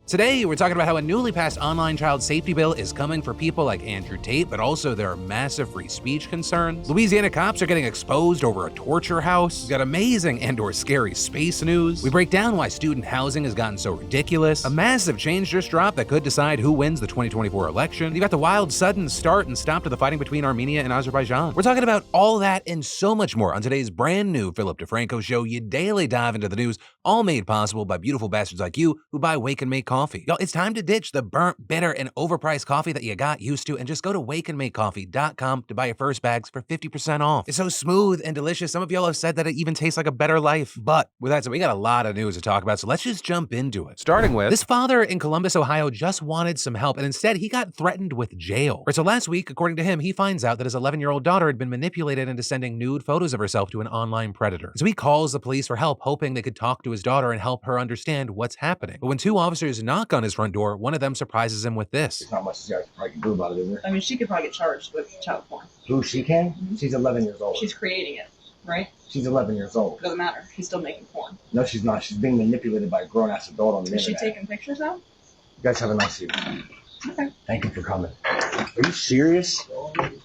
Today, we're talking about how a newly passed online child safety bill is coming for people like Andrew Tate, but also there are massive free speech concerns. Louisiana cops are getting exposed over a torture house. We've got amazing and/or scary space news. We break down why student housing has gotten so ridiculous. A massive change just dropped that could decide who wins the 2024 election. You got the wild, sudden start and stop to the fighting between Armenia and Azerbaijan. We're talking about all that and so much more on today's brand new Philip DeFranco show. You daily dive into the news, all made possible by beautiful bastards like you who buy Wake and Make coffee. Y'all, it's time to ditch the burnt, bitter, and overpriced coffee that you got used to and just go to wakeandmakecoffee.com to buy your first bags for 50% off. It's so smooth and delicious. Some of y'all have said that it even tastes like a better life. But with that said, we got a lot of news to talk about, so let's just jump into it. Starting with, this father in Columbus, Ohio just wanted some help, and instead he got threatened with jail. So last week, according to him, he finds out that his 11-year-old daughter had been manipulated into sending nude photos of herself to an online predator. So he calls the police for help, hoping they could talk to his daughter and help her understand what's happening. But when two officers knock on his front door, one of them surprises him with this. There's not much you guys probably can do about it, is there? I mean, she could probably get charged with child porn. Who, she can? She's 11 years old. She's creating it, right? She's 11 years old. It doesn't matter. She's still making porn. No, she's not. She's being manipulated by a grown-ass adult on the Is she internet. taking pictures though? You guys have a nice evening. Okay. Thank you for coming. Are you serious?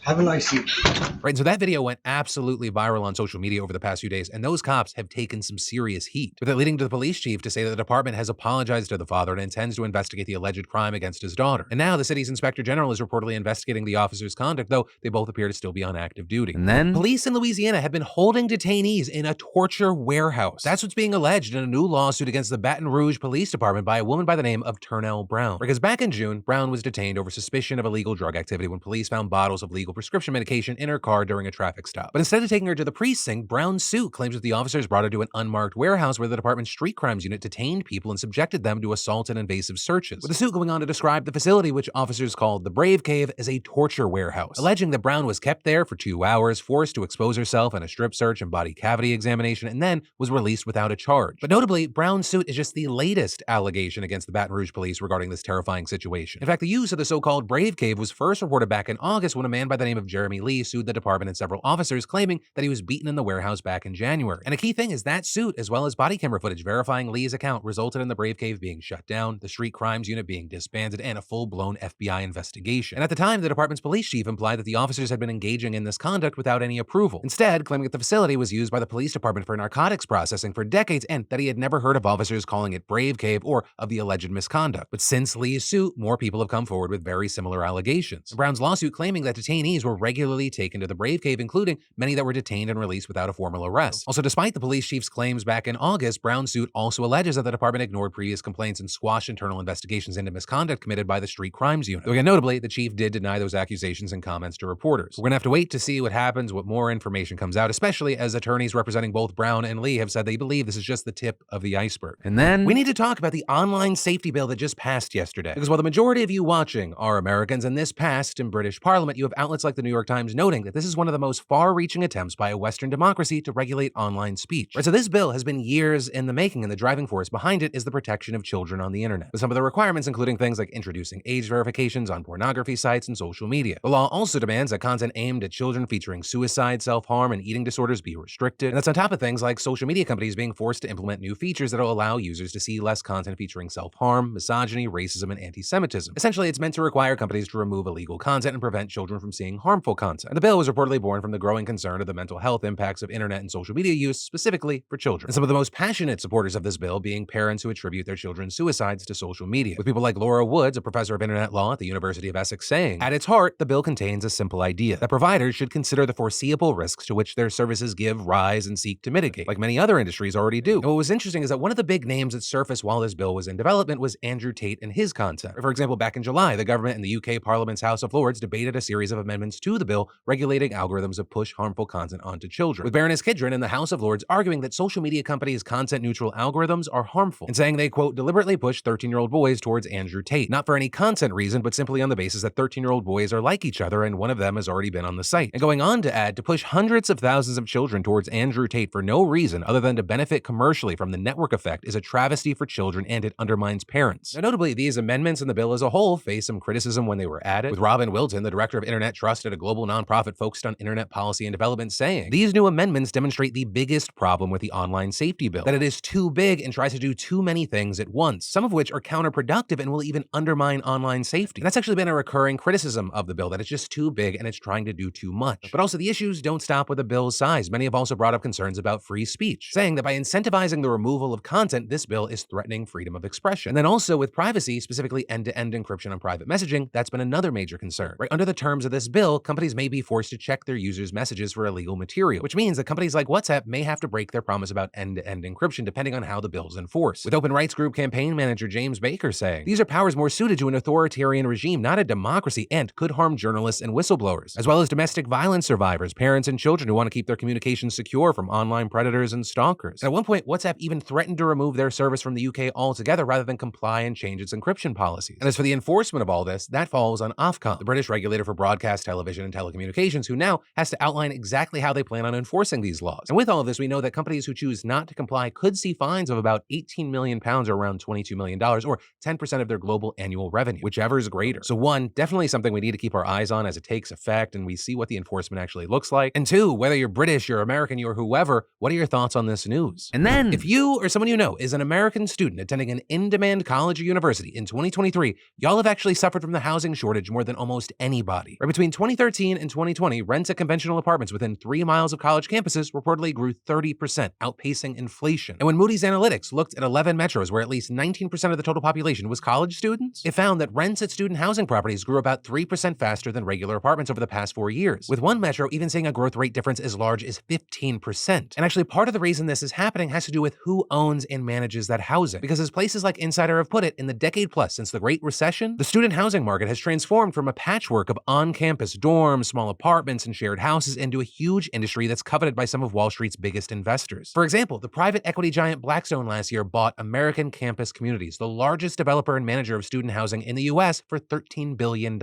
Have a nice evening. Right, so that video went absolutely viral on social media over the past few days, and those cops have taken some serious heat, with it leading to the police chief to say that the department has apologized to the father and intends to investigate the alleged crime against his daughter. And now the city's inspector general is reportedly investigating the officer's conduct, though they both appear to still be on active duty. And then, police in Louisiana have been holding detainees in a torture warehouse. That's what's being alleged in a new lawsuit against the Baton Rouge Police Department by a woman by the name of Turnell Brown. Because back in June, Brown was detained over suspicion of illegal drug activity when police found bottles of legal prescription medication in her car during a traffic stop. But instead of taking her to the precinct, Brown's suit claims that the officers brought her to an unmarked warehouse where the department's street crimes unit detained people and subjected them to assault and invasive searches, with the suit going on to describe the facility, which officers called the Brave Cave, as a torture warehouse, alleging that Brown was kept there for 2 hours, forced to expose herself in a strip search and body cavity examination, and then was released without a charge. But notably, Brown's suit is just the latest allegation against the Baton Rouge police regarding this terrifying situation. In fact, the use of the so-called Brave Cave was first reported back in August when a man by the name of Jeremy Lee sued the department and several officers, claiming that he was beaten in the warehouse back in January. And a key thing is that suit, as well as body camera footage verifying Lee's account, resulted in the Brave Cave being shut down, the street crimes unit being disbanded, and a full-blown FBI investigation. And at the time, the department's police chief implied that the officers had been engaging in this conduct without any approval, instead claiming that the facility was used by the police department for narcotics processing for decades and that he had never heard of officers calling it Brave Cave or of the alleged misconduct. But since Lee's suit, more people have come forward with very similar allegations. Brown's lawsuit claiming that detainees were regularly taken to the Brave Cave, including many that were detained and released without a formal arrest. Also, despite the police chief's claims back in August, Brown's suit also alleges that the department ignored previous complaints and squashed internal investigations into misconduct committed by the street crimes unit. Though again, notably, the chief did deny those accusations in comments to reporters. We're gonna have to wait to see what happens, what more information comes out, especially as attorneys representing both Brown and Lee have said they believe this is just the tip of the iceberg. And then, we need to talk about the online safety bill that just passed yesterday. Because while the majority of you watching are Americans and this passed in British Parliament, you have outlets like the New York Times noting that this is one of the most far-reaching attempts by a Western democracy to regulate online speech. Right, so this bill has been years in the making, and the driving force behind it is the protection of children on the internet, with some of the requirements including things like introducing age verifications on pornography sites and social media. The law also demands that content aimed at children featuring suicide, self-harm, and eating disorders be restricted, and that's on top of things like social media companies being forced to implement new features that will allow users to see less content featuring self-harm, misogyny, racism, and anti-Semitism. Essentially, it's meant to require companies to remove illegal content and prevent children from seeing harmful content. And the bill was reportedly born from the growing concern of the mental health impacts of internet and social media use, specifically for children. And some of the most passionate supporters of this bill being parents who attribute their children's suicides to social media, with people like Laura Woods, a professor of internet law at the University of Essex, saying, at its heart, the bill contains a simple idea that providers should consider the foreseeable risks to which their services give rise and seek to mitigate, like many other industries already do. And what was interesting is that one of the big names that surfaced while this bill was in development was Andrew Tate and his content. For example, back in July, the government in the UK Parliament's House of Lords debated a series of amendments to the bill regulating algorithms that push harmful content onto children, with Baroness Kidron in the House of Lords arguing that social media companies' content-neutral algorithms are harmful, and saying they, quote, deliberately push 13-year-old boys towards Andrew Tate, not for any content reason, but simply on the basis that 13-year-old boys are like each other and one of them has already been on the site. And going on to add, to push hundreds of thousands of children towards Andrew Tate for no reason other than to benefit commercially from the network effect is a travesty for children and it undermines parents. Now, notably, these amendments in the bill as a whole faced some criticism when they were added, with Robin Wilton, the director of Internet Trust Trust at a global nonprofit focused on internet policy and development, saying these new amendments demonstrate the biggest problem with the online safety bill, that it is too big and tries to do too many things at once, some of which are counterproductive and will even undermine online safety. And that's actually been a recurring criticism of the bill, that it's just too big and it's trying to do too much. But also the issues don't stop with the bill's size. Many have also brought up concerns about free speech, saying that by incentivizing the removal of content, this bill is threatening freedom of expression. And then also with privacy, specifically end-to-end encryption on private messaging, that's been another major concern. Right? Under the terms of this bill, companies may be forced to check their users' messages for illegal material, which means that companies like WhatsApp may have to break their promise about end-to-end encryption depending on how the bill is enforced. With Open Rights Group campaign manager James Baker saying, these are powers more suited to an authoritarian regime, not a democracy, and could harm journalists and whistleblowers, as well as domestic violence survivors, parents, and children who want to keep their communications secure from online predators and stalkers. And at one point, WhatsApp even threatened to remove their service from the UK altogether rather than comply and change its encryption policies. And as for the enforcement of all this, that falls on Ofcom, the British regulator for broadcast television and telecommunications, who now has to outline exactly how they plan on enforcing these laws. And with all of this, we know that companies who choose not to comply could see fines of about £18 million or around $22 million, or 10% of their global annual revenue, whichever is greater. So one, definitely something we need to keep our eyes on as it takes effect and we see what the enforcement actually looks like. And two, whether you're British, you're American, you're whoever, what are your thoughts on this news? And then, if you or someone you know is an American student attending an in-demand college or university in 2023, y'all have actually suffered from the housing shortage more than almost anybody. Right between 2013 and 2020, rents at conventional apartments within 3 miles of college campuses reportedly grew 30%, outpacing inflation. And when Moody's Analytics looked at 11 metros where at least 19% of the total population was college students, it found that rents at student housing properties grew about 3% faster than regular apartments over the past 4 years, with one metro even seeing a growth rate difference as large as 15%. And actually, part of the reason this is happening has to do with who owns and manages that housing. Because as places like Insider have put it, in the decade plus since the Great Recession, the student housing market has transformed from a patchwork of on-campus dorms, small apartments, and shared houses into a huge industry that's coveted by some of Wall Street's biggest investors. For example, the private equity giant Blackstone last year bought American Campus Communities, the largest developer and manager of student housing in the US, for $13 billion.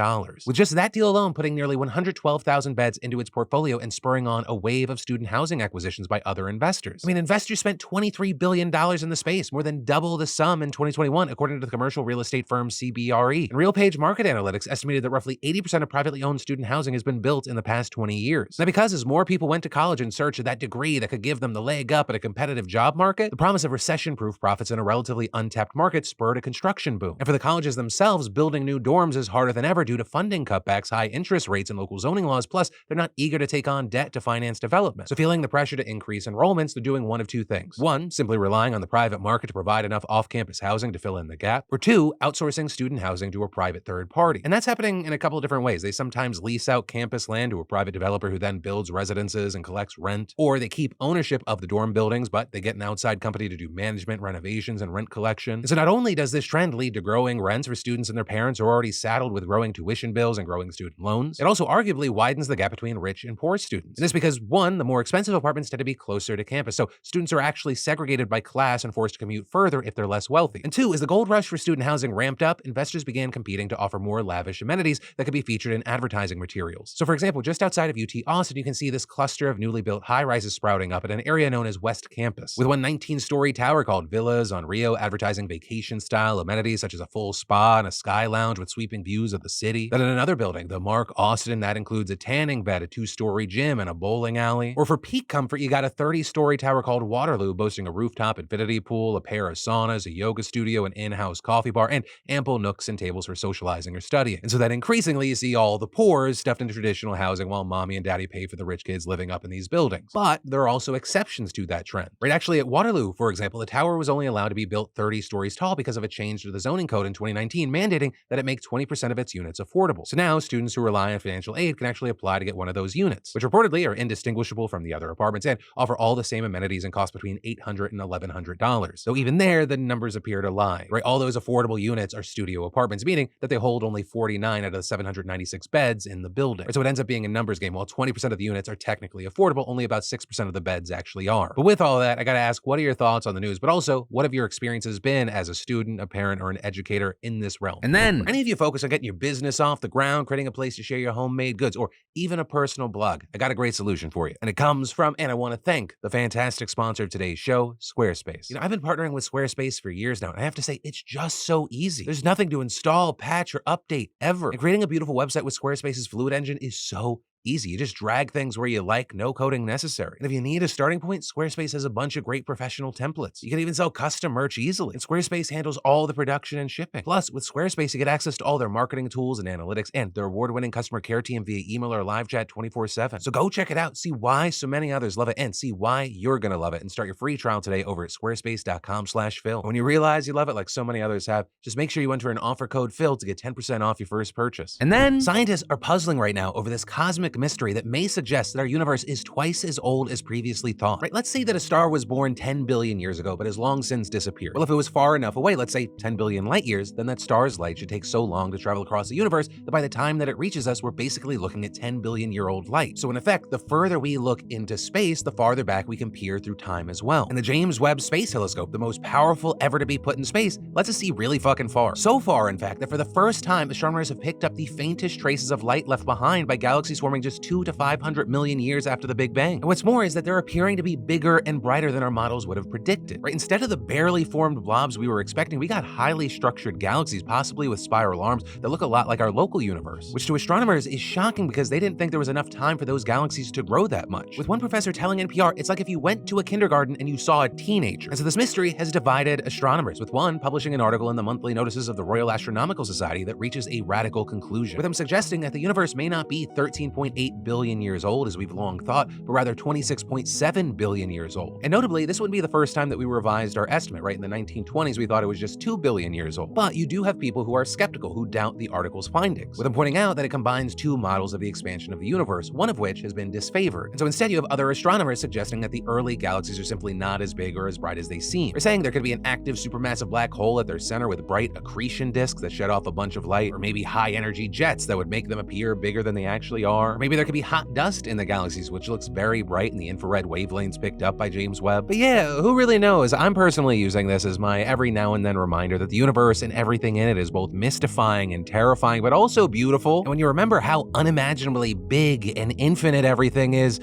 With just that deal alone putting nearly 112,000 beds into its portfolio and spurring on a wave of student housing acquisitions by other investors. I mean, investors spent $23 billion in the space, more than double the sum in 2021, according to the commercial real estate firm CBRE. And RealPage Market Analytics estimated that roughly 80% of privately owned student housing has been built in the past 20 years. Now, because as more people went to college in search of that degree that could give them the leg up at a competitive job market, the promise of recession-proof profits in a relatively untapped market spurred a construction boom. And for the colleges themselves, building new dorms is harder than ever due to funding cutbacks, high interest rates, and local zoning laws, plus they're not eager to take on debt to finance development. So feeling the pressure to increase enrollments, they're doing one of two things. One, simply relying on the private market to provide enough off-campus housing to fill in the gap. Or two, outsourcing student housing to a private third party. And that's happening in a couple of different ways. They sometimes lease out campus land to a private developer who then builds residences and collects rent. Or they keep ownership of the dorm buildings, but they get an outside company to do management, renovations, and rent collection. And so not only does this trend lead to growing rents for students and their parents who are already saddled with growing tuition bills and growing student loans, it also arguably widens the gap between rich and poor students. And this because, one, the more expensive apartments tend to be closer to campus, so students are actually segregated by class and forced to commute further if they're less wealthy. And two, as the gold rush for student housing ramped up, investors began competing to offer more lavish amenities that could be featured in advertising materials. So for example, just outside of UT Austin, you can see this cluster of newly built high-rises sprouting up at an area known as West Campus, with one 19-story tower called Villas on Rio advertising vacation-style amenities such as a full spa and a sky lounge with sweeping views of the city. Then in another building, the Mark Austin, that includes a tanning bed, a 2-story gym, and a bowling alley. Or for peak comfort, you got a 30-story tower called Waterloo, boasting a rooftop infinity pool, a pair of saunas, a yoga studio, an in-house coffee bar, and ample nooks and tables for socializing or studying. And so that increasingly you see all the poors stuffed into traditional housing while mommy and daddy pay for the rich kids living up in these buildings. But there are also exceptions to that trend. Right, actually at Waterloo, for example, the tower was only allowed to be built 30 stories tall because of a change to the zoning code in 2019 mandating that it make 20% of its units affordable. So now students who rely on financial aid can actually apply to get one of those units, which reportedly are indistinguishable from the other apartments and offer all the same amenities and cost between $800 and $1,100. Though even there, the numbers appear to lie. Right, all those affordable units are studio apartments, meaning that they hold only 49 out of the 796 beds in the building. Right, so it ends up being a numbers game. While 20% of the units are technically affordable, only about 6% of the beds actually are. But with all that, I gotta ask, what are your thoughts on the news? But also, what have your experiences been as a student, a parent, or an educator in this realm? And then, any of you focus on getting your business off the ground, creating a place to share your homemade goods, or even a personal blog, I got a great solution for you. And it comes from, and I want to thank the fantastic sponsor of today's show, Squarespace. I've been partnering with Squarespace for years now, and I have to say, it's just so easy. There's nothing to install, patch, or update ever. And creating a beautiful website with Squarespace Squarespace's Fluid Engine is so easy. You just drag things where you like, no coding necessary. And if you need a starting point, Squarespace has a bunch of great professional templates. You can even sell custom merch easily. And Squarespace handles all the production and shipping. Plus, with Squarespace, you get access to all their marketing tools and analytics and their award-winning customer care team via email or live chat 24/7. So go check it out, see why so many others love it, and see why you're going to love it. And start your free trial today over at squarespace.com/Phil. When you realize you love it like so many others have, just make sure you enter an offer code Phil to get 10% off your first purchase. And then scientists are puzzling right now over this cosmic mystery that may suggest that our universe is twice as old as previously thought. Right? Let's say that a star was born 10 billion years ago, but has long since disappeared. Well, if it was far enough away, let's say 10 billion light years, then that star's light should take so long to travel across the universe that by the time that it reaches us, we're basically looking at 10 billion year old light. So in effect, the further we look into space, the farther back we can peer through time as well. And the James Webb Space Telescope, the most powerful ever to be put in space, lets us see really fucking far. So far, in fact, that for the first time, astronomers have picked up the faintest traces of light left behind by galaxies forming just 200 to 500 million years after the Big Bang. And what's more is that they're appearing to be bigger and brighter than our models would have predicted. Right? Instead of the barely formed blobs we were expecting, we got highly structured galaxies, possibly with spiral arms, that look a lot like our local universe, which to astronomers is shocking because they didn't think there was enough time for those galaxies to grow that much. With one professor telling NPR, it's like if you went to a kindergarten and you saw a teenager. And so this mystery has divided astronomers, with one publishing an article in the monthly notices of the Royal Astronomical Society that reaches a radical conclusion, with them suggesting that the universe may not be 13.8 billion years old as we've long thought, but rather 26.7 billion years old. And notably, this wouldn't be the first time that we revised our estimate, right? In the 1920s, we thought it was just 2 billion years old. But you do have people who are skeptical, who doubt the article's findings, with them pointing out that it combines two models of the expansion of the universe, one of which has been disfavored. And so instead, you have other astronomers suggesting that the early galaxies are simply not as big or as bright as they seem. They're saying there could be an active supermassive black hole at their center with bright accretion disks that shed off a bunch of light, or maybe high-energy jets that would make them appear bigger than they actually are. Or maybe there could be hot dust in the galaxies, which looks very bright in the infrared wavelengths picked up by James Webb. But yeah, who really knows? I'm personally using this as my every now and then reminder that the universe and everything in it is both mystifying and terrifying, but also beautiful. And when you remember how unimaginably big and infinite everything is,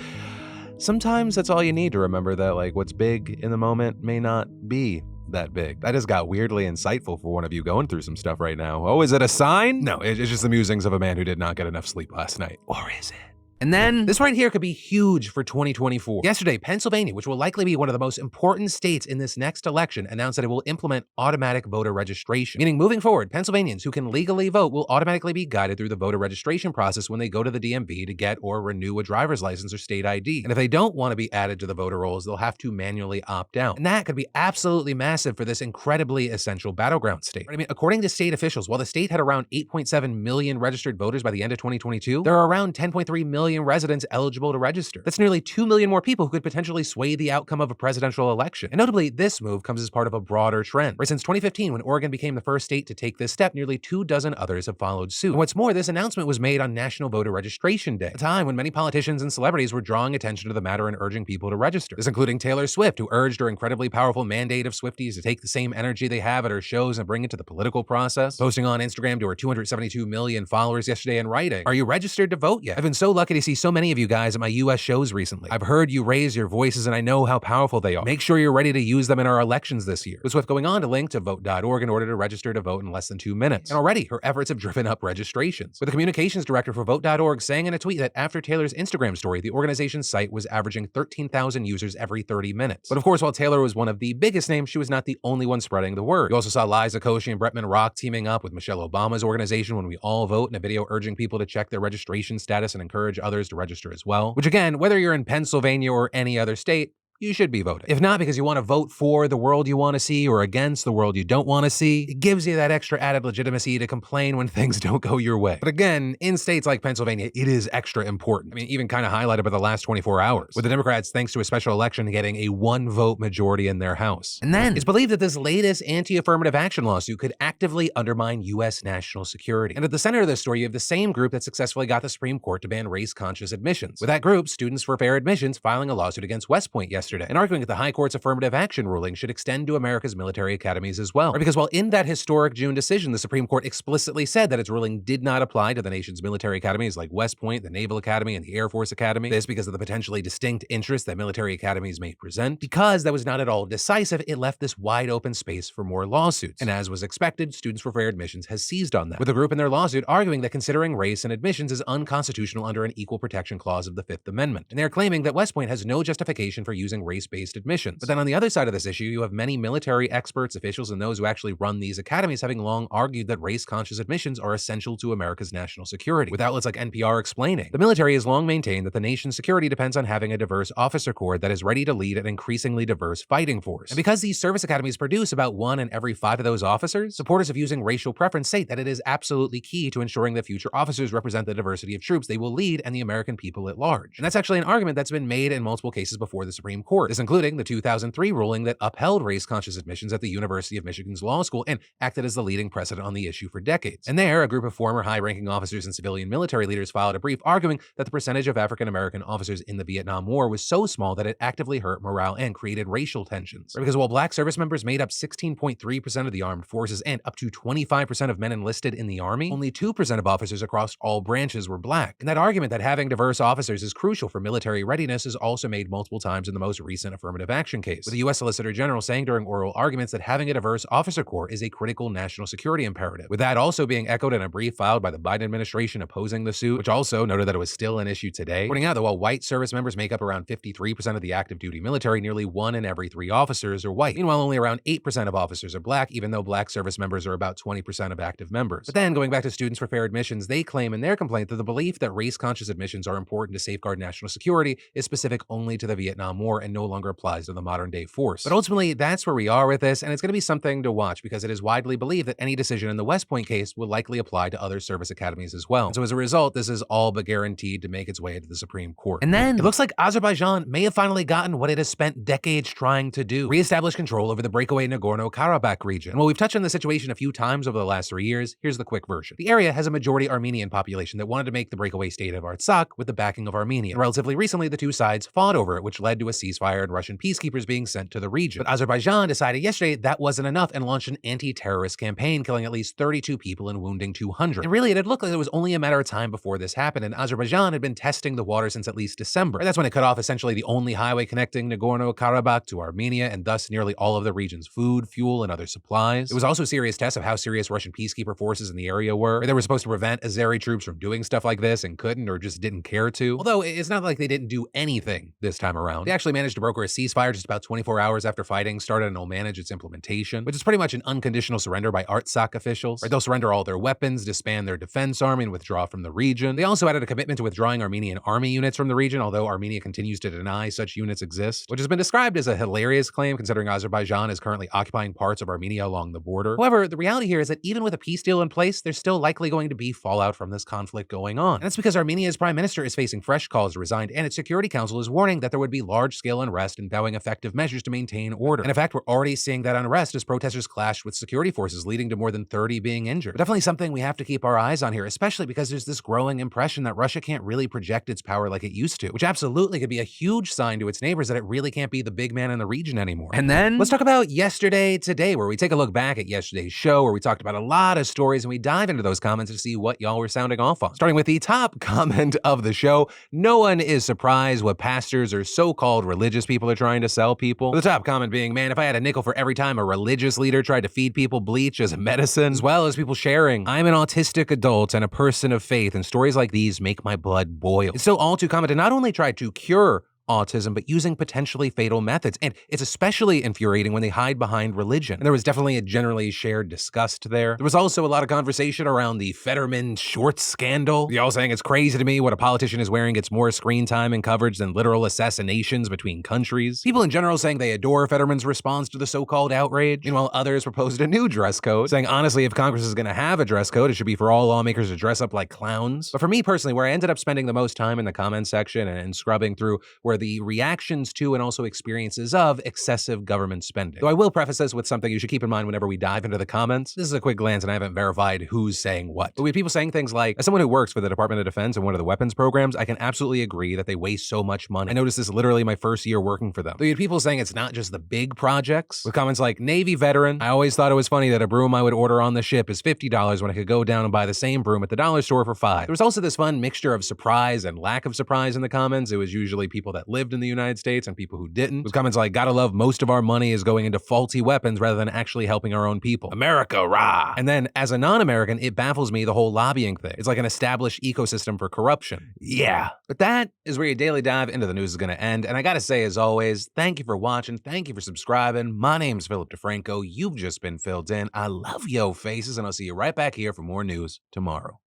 sometimes that's all you need to remember that, like, what's big in the moment may not be that big. That just got weirdly insightful for one of you going through some stuff right now. Oh, is it a sign? No, it's just the musings of a man who did not get enough sleep last night. Or is it? And then this right here could be huge for 2024. Yesterday, Pennsylvania, which will likely be one of the most important states in this next election, announced that it will implement automatic voter registration. Meaning, moving forward, Pennsylvanians who can legally vote will automatically be guided through the voter registration process when they go to the DMV to get or renew a driver's license or state ID. And if they don't want to be added to the voter rolls, they'll have to manually opt out. And that could be absolutely massive for this incredibly essential battleground state. I mean, according to state officials, while the state had around 8.7 million registered voters by the end of 2022, there are around 10.3 million residents eligible to register. That's nearly 2 million more people who could potentially sway the outcome of a presidential election. And notably, this move comes as part of a broader trend. Right, since 2015, when Oregon became the first state to take this step, nearly 24 others have followed suit. And what's more, this announcement was made on National Voter Registration Day, a time when many politicians and celebrities were drawing attention to the matter and urging people to register. This including Taylor Swift, who urged her incredibly powerful mandate of Swifties to take the same energy they have at her shows and bring it to the political process, posting on Instagram to her 272 million followers yesterday and writing, "Are you registered to vote yet? I've been so lucky to see so many of you guys at my US shows recently. I've heard you raise your voices and I know how powerful they are. Make sure you're ready to use them in our elections this year." With Swift going on to link to vote.org in order to register to vote in less than 2 minutes. And already, her efforts have driven up registrations, with the communications director for vote.org saying in a tweet that after Taylor's Instagram story, the organization's site was averaging 13,000 users every 30 minutes. But of course, while Taylor was one of the biggest names, she was not the only one spreading the word. You also saw Liza Koshy and Bretman Rock teaming up with Michelle Obama's organization When We All Vote in a video urging people to check their registration status and encourage others to register as well. Which again, whether you're in Pennsylvania or any other state, you should be voting. If not because you want to vote for the world you want to see or against the world you don't want to see, it gives you that extra added legitimacy to complain when things don't go your way. But again, in states like Pennsylvania, it is extra important. I mean, even kind of highlighted by the last 24 hours, with the Democrats, thanks to a special election, getting a 1-vote majority in their House. And then it's believed that this latest anti-affirmative action lawsuit could actively undermine U.S. national security. And at the center of this story, you have the same group that successfully got the Supreme Court to ban race-conscious admissions. With that group, Students for Fair Admissions, filing a lawsuit against West Point yesterday yesterday, and arguing that the High Court's affirmative action ruling should extend to America's military academies as well. Because while in that historic June decision, the Supreme Court explicitly said that its ruling did not apply to the nation's military academies like West Point, the Naval Academy, and the Air Force Academy. This because of the potentially distinct interests that military academies may present. Because that was not at all decisive, it left this wide open space for more lawsuits. And as was expected, Students for Fair Admissions has seized on that, with the group in their lawsuit arguing that considering race and admissions is unconstitutional under an Equal Protection Clause of the Fifth Amendment. And they're claiming that West Point has no justification for using race-based admissions. But then on the other side of this issue, you have many military experts, officials, and those who actually run these academies having long argued that race-conscious admissions are essential to America's national security, with outlets like NPR explaining. The military has long maintained that the nation's security depends on having a diverse officer corps that is ready to lead an increasingly diverse fighting force. And because these service academies produce about 1 in every 5 of those officers, supporters of using racial preference state that it is absolutely key to ensuring that future officers represent the diversity of troops they will lead and the American people at large. And that's actually an argument that's been made in multiple cases before the Supreme Court, this including the 2003 ruling that upheld race-conscious admissions at the University of Michigan's law school and acted as the leading precedent on the issue for decades. And there, a group of former high-ranking officers and civilian military leaders filed a brief arguing that the percentage of African-American officers in the Vietnam War was so small that it actively hurt morale and created racial tensions. Because while black service members made up 16.3% of the armed forces and up to 25% of men enlisted in the Army, only 2% of officers across all branches were black. And that argument that having diverse officers is crucial for military readiness is also made multiple times in the most recent affirmative action case, with the U.S. Solicitor General saying during oral arguments that having a diverse officer corps is a critical national security imperative, with that also being echoed in a brief filed by the Biden administration opposing the suit, which also noted that it was still an issue today, pointing out that while white service members make up around 53% of the active duty military, nearly 1 in every 3 officers are white. Meanwhile, only around 8% of officers are black, even though black service members are about 20% of active members. But then, going back to Students for Fair Admissions, they claim in their complaint that the belief that race-conscious admissions are important to safeguard national security is specific only to the Vietnam War and no longer applies to the modern-day force. But ultimately, that's where we are with this, and it's going to be something to watch because it is widely believed that any decision in the West Point case will likely apply to other service academies as well. And so as a result, this is all but guaranteed to make its way into the Supreme Court. And then, it looks like Azerbaijan may have finally gotten what it has spent decades trying to do: reestablish control over the breakaway Nagorno-Karabakh region. And while we've touched on the situation a few times over the last 3 years, here's the quick version. The area has a majority Armenian population that wanted to make the breakaway state of Artsakh with the backing of Armenia. And relatively recently, the two sides fought over it, which led to a ceasefire and Russian peacekeepers being sent to the region. But Azerbaijan decided yesterday that wasn't enough and launched an anti-terrorist campaign, killing at least 32 people and wounding 200. And really, it had looked like it was only a matter of time before this happened, and Azerbaijan had been testing the water since at least December. And that's when it cut off essentially the only highway connecting Nagorno-Karabakh to Armenia, and thus nearly all of the region's food, fuel, and other supplies. It was also a serious test of how serious Russian peacekeeper forces in the area were. They were supposed to prevent Azeri troops from doing stuff like this and couldn't, or just didn't care to. Although it's not like they didn't do anything this time around. They actually managed to broker a ceasefire just about 24 hours after fighting started, and will manage its implementation, which is pretty much an unconditional surrender by Artsakh officials. Right, they'll surrender all their weapons, disband their defense army, and withdraw from the region. They also added a commitment to withdrawing Armenian army units from the region, although Armenia continues to deny such units exist, which has been described as a hilarious claim considering Azerbaijan is currently occupying parts of Armenia along the border. However, the reality here is that even with a peace deal in place, there's still likely going to be fallout from this conflict going on. And that's because Armenia's prime minister is facing fresh calls to resign, and its Security Council is warning that there would be large-scale unrest and vowing effective measures to maintain order. And in fact, we're already seeing that unrest as protesters clash with security forces, leading to more than 30 being injured. But definitely something we have to keep our eyes on here, especially because there's this growing impression that Russia can't really project its power like it used to, which absolutely could be a huge sign to its neighbors that it really can't be the big man in the region anymore. And then, let's talk about yesterday today, where we take a look back at yesterday's show, where we talked about a lot of stories, and we dive into those comments to see what y'all were sounding off on. Starting with the top comment of the show: no one is surprised what pastors or so-called religious people are trying to sell people. The top comment being, man, if I had a nickel for every time a religious leader tried to feed people bleach as a medicine, as well as people sharing, I'm an autistic adult and a person of faith, and stories like these make my blood boil. It's still all too common to not only try to cure autism, but using potentially fatal methods. And it's especially infuriating when they hide behind religion. And there was definitely a generally shared disgust there. There was also a lot of conversation around the Fetterman shorts scandal. Y'all saying it's crazy to me what a politician is wearing gets more screen time and coverage than literal assassinations between countries. People in general saying they adore Fetterman's response to the so-called outrage. Meanwhile, others proposed a new dress code, saying honestly, if Congress is going to have a dress code, it should be for all lawmakers to dress up like clowns. But for me personally, where I ended up spending the most time in the comments section and scrubbing through were were the reactions to and also experiences of excessive government spending. Though I will preface this with something you should keep in mind whenever we dive into the comments. This is a quick glance and I haven't verified who's saying what. But we have people saying things like, as someone who works for the Department of Defense and one of the weapons programs, I can absolutely agree that they waste so much money. I noticed this literally my first year working for them. Though you had people saying it's not just the big projects, with comments like, Navy veteran, I always thought it was funny that a broom I would order on the ship is $50 when I could go down and buy the same broom at the dollar store for $5. There was also this fun mixture of surprise and lack of surprise in the comments. It was usually people that lived in the United States and people who didn't. With comments like, gotta love most of our money is going into faulty weapons rather than actually helping our own people. America, rah! And then, as a non-American, it baffles me the whole lobbying thing. It's like an established ecosystem for corruption. Yeah. But that is where your daily dive into the news is gonna end. And I gotta say, as always, thank you for watching. Thank you for subscribing. My name's Philip DeFranco. You've just been filled in. I love yo faces, and I'll see you right back here for more news tomorrow.